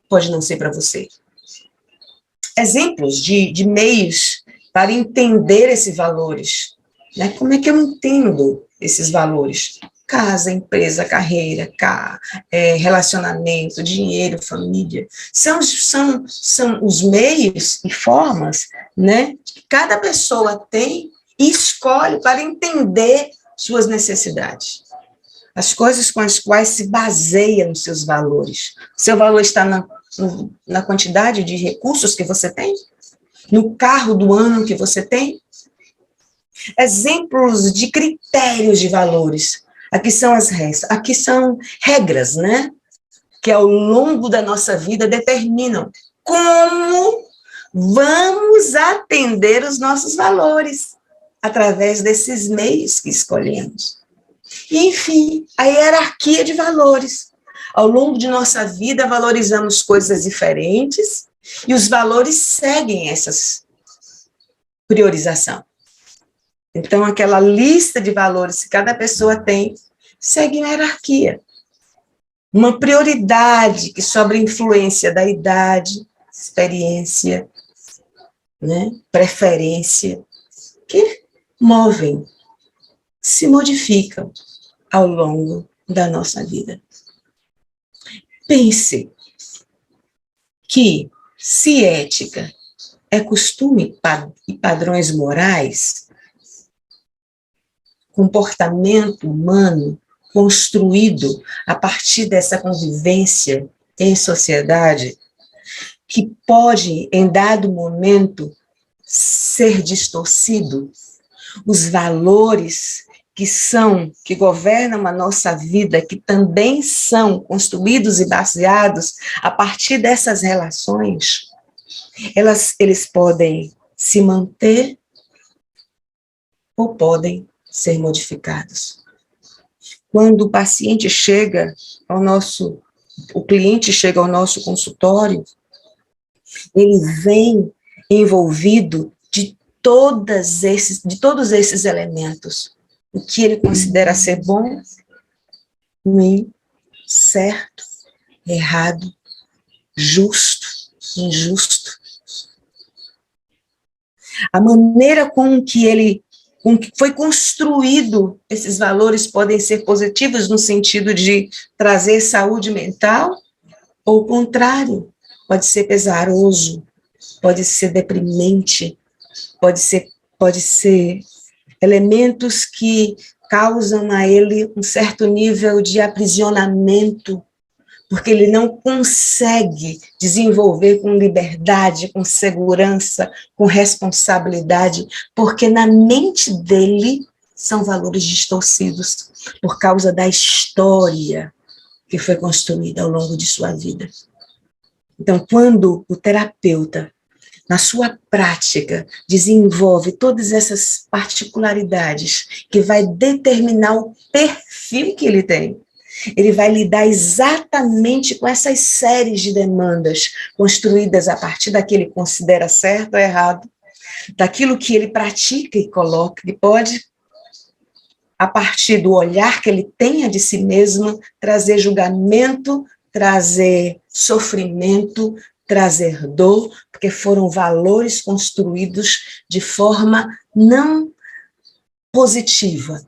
pode não ser para você. Exemplos de meios para entender esses valores. Né? Como é que eu entendo esses valores? Casa, empresa, carreira, relacionamento, dinheiro, família. São os meios e formas, né, que cada pessoa tem e escolhe para entender suas necessidades. As coisas com as quais se baseiam os seus valores. Seu valor está na quantidade de recursos que você tem? No carro do ano que você tem? Exemplos de critérios de valores. Aqui são regras, né? Que ao longo da nossa vida determinam como vamos atender os nossos valores através desses meios que escolhemos. E, enfim, a hierarquia de valores. Ao longo de nossa vida, valorizamos coisas diferentes e os valores seguem essa priorização. Então, aquela lista de valores que cada pessoa tem segue uma hierarquia. Uma prioridade que sobre a influência da idade, experiência, né, preferência, que movem, se modificam ao longo da nossa vida. Pense que, se ética é costume e padrões morais, comportamento humano construído a partir dessa convivência em sociedade, que pode, em dado momento, ser distorcido, os valores que governam a nossa vida, que também são construídos e baseados a partir dessas relações, eles podem se manter ou podem ser modificados. Quando o paciente chega o cliente chega ao nosso consultório, ele vem envolvido de todos esses elementos. O que ele considera ser bom, ruim, certo, errado, justo, injusto. A maneira com que foi construído esses valores podem ser positivos no sentido de trazer saúde mental, ou o contrário, pode ser pesaroso, pode ser deprimente, pode ser elementos que causam a ele um certo nível de aprisionamento, porque ele não consegue desenvolver com liberdade, com segurança, com responsabilidade, porque na mente dele são valores distorcidos, por causa da história que foi construída ao longo de sua vida. Então, quando o terapeuta, na sua prática, desenvolve todas essas particularidades que vai determinar o perfil que ele tem, ele vai lidar exatamente com essas séries de demandas construídas a partir daquilo que ele considera certo ou errado, daquilo que ele pratica e coloca, e pode, a partir do olhar que ele tenha de si mesmo, trazer julgamento, trazer sofrimento, trazer dor, porque foram valores construídos de forma não positiva,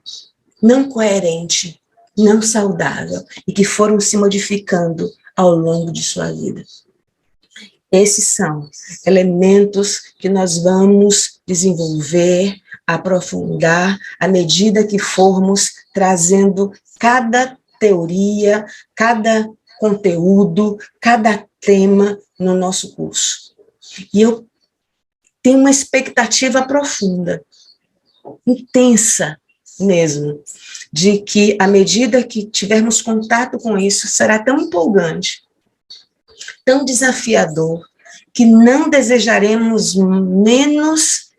não coerente, não saudável, e que foram se modificando ao longo de sua vida. Esses são elementos que nós vamos desenvolver, aprofundar, à medida que formos trazendo cada teoria, cada conteúdo, cada tema no nosso curso. E eu tenho uma expectativa profunda, intensa mesmo, de que, à medida que tivermos contato com isso, será tão empolgante, tão desafiador, que não desejaremos menos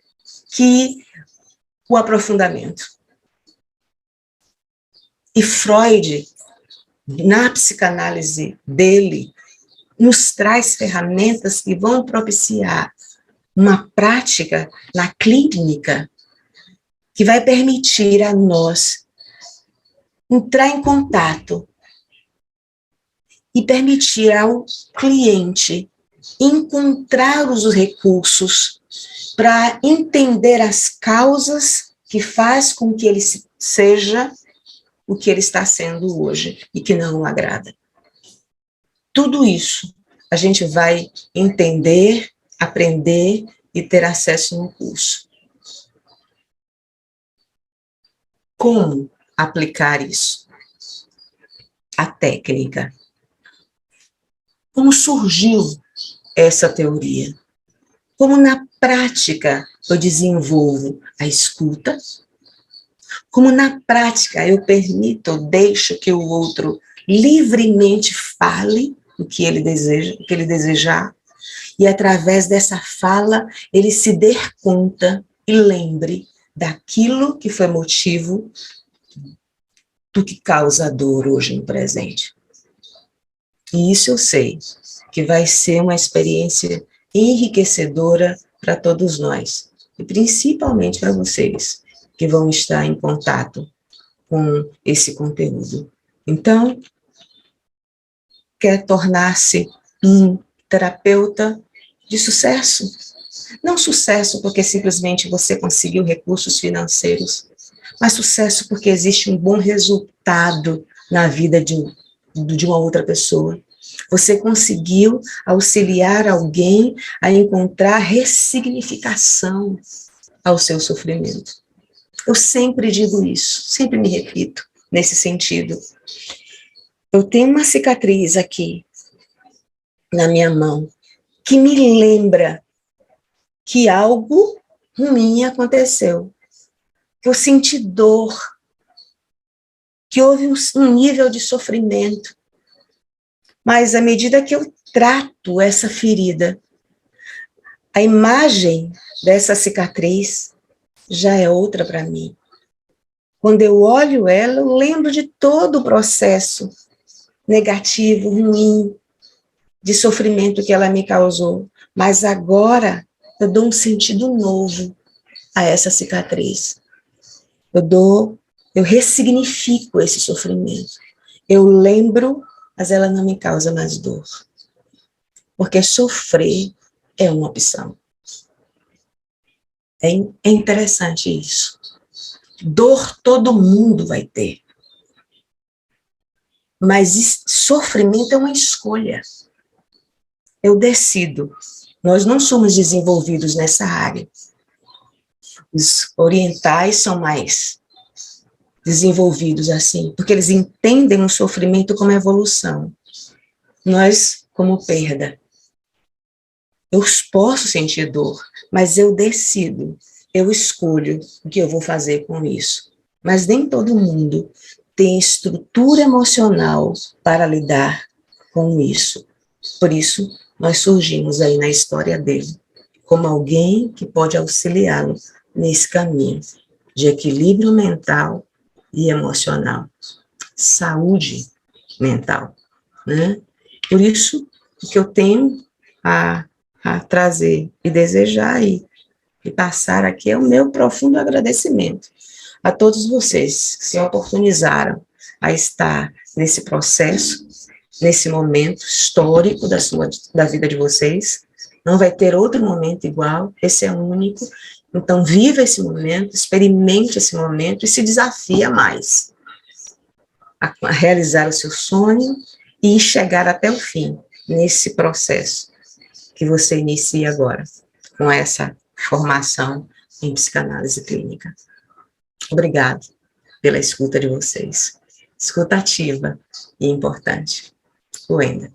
que o aprofundamento. E Freud, na psicanálise dele, nos traz ferramentas que vão propiciar uma prática na clínica que vai permitir a nós entrar em contato e permitir ao cliente encontrar os recursos para entender as causas que faz com que ele seja o que ele está sendo hoje e que não o agrada. Tudo isso a gente vai entender, aprender e ter acesso no curso. Como aplicar isso? A técnica. Como surgiu essa teoria? Como na prática eu desenvolvo a escuta? Como na prática eu permito, eu deixo que o outro livremente fale o que ele deseja, o que ele desejar, e através dessa fala ele se dê conta e lembre daquilo que foi motivo do que causa dor hoje no presente. E isso eu sei que vai ser uma experiência enriquecedora para todos nós, e principalmente para vocês, que vão estar em contato com esse conteúdo. Então, quer tornar-se um terapeuta de sucesso? Não sucesso porque simplesmente você conseguiu recursos financeiros, mas sucesso porque existe um bom resultado na vida de uma outra pessoa. Você conseguiu auxiliar alguém a encontrar ressignificação ao seu sofrimento. Eu sempre digo isso, sempre me repito nesse sentido. Eu tenho uma cicatriz aqui na minha mão que me lembra que algo ruim aconteceu, que eu senti dor, que houve um nível de sofrimento. Mas à medida que eu trato essa ferida, a imagem dessa cicatriz já é outra para mim. Quando eu olho ela, eu lembro de todo o processo negativo, ruim, de sofrimento que ela me causou. Mas agora eu dou um sentido novo a essa cicatriz. Eu ressignifico esse sofrimento. Eu lembro, mas ela não me causa mais dor. Porque sofrer é uma opção. É interessante isso. Dor todo mundo vai ter. Mas sofrimento é uma escolha. Eu decido. Nós não somos desenvolvidos nessa área. Os orientais são mais desenvolvidos assim, porque eles entendem o sofrimento como evolução. Nós, como perda. Eu posso sentir dor, mas eu decido, eu escolho o que eu vou fazer com isso. Mas nem todo mundo tem estrutura emocional para lidar com isso. Por isso, nós surgimos aí na história dele, como alguém que pode auxiliá-lo nesse caminho de equilíbrio mental e emocional. Saúde mental, né? Por isso, o que eu tenho a trazer e desejar e passar aqui é o meu profundo agradecimento a todos vocês que se oportunizaram a estar nesse processo, nesse momento histórico da vida de vocês. Não vai ter outro momento igual, esse é único. Então, viva esse momento, experimente esse momento e se desafia mais a realizar o seu sonho e chegar até o fim nesse processo que você inicia agora, com essa formação em psicanálise clínica. Obrigado pela escuta de vocês. Escuta ativa e importante. Wenda.